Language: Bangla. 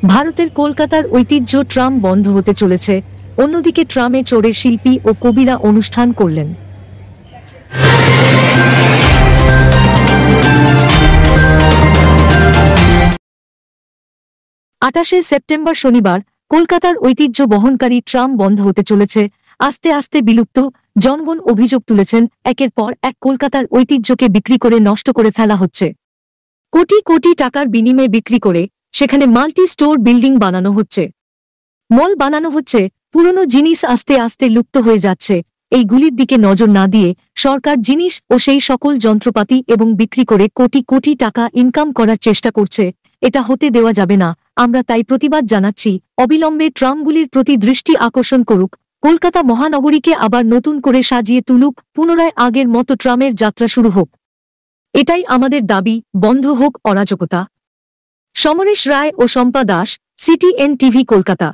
ভারতের কলকাতার ঐতিহ্য ট্রাম বন্ধ হতে চলেছে। অন্যদিকে ট্রামে চড়ে শিল্পী ও কবিরা অনুষ্ঠান করলেন। 28শে সেপ্টেম্বর শনিবার কলকাতার ঐতিহ্য বহনকারী ট্রাম বন্ধ হতে চলেছে। আস্তে আস্তে বিলুপ্ত। জনগণ অভিযোগ তুলেছেন, একের পর এক কলকাতার ঐতিহ্যকে বিক্রি করে নষ্ট করে ফেলা হচ্ছে। কোটি কোটি টাকার বিনিময়ে বিক্রি করে সেখানে মাল্টি স্টোর বিল্ডিং বানানো হচ্ছে, মল বানানো হচ্ছে। পুরনো জিনিস আস্তে আস্তে লুপ্ত হয়ে যাচ্ছে। এইগুলির দিকে নজর না দিয়ে সরকার জিনিস ও সেই সকল যন্ত্রপাতি এবং বিক্রি করে কোটি কোটি টাকা ইনকাম করার চেষ্টা করছে। এটা হতে দেওয়া যাবে না। আমরা তাই প্রতিবাদ জানাচ্ছি। অবিলম্বে ট্রামগুলির প্রতি দৃষ্টি আকর্ষণ করুক। কলকাতা মহানগরীকে আবার নতুন করে সাজিয়ে তুলুক। পুনরায় আগের মতো ট্রামের যাত্রা শুরু হোক। এটাই আমাদের দাবি। বন্ধ হোক অরাজকতা। সমরেশ রায় ও শম্পা দাস, CTN TV, কলকাতা।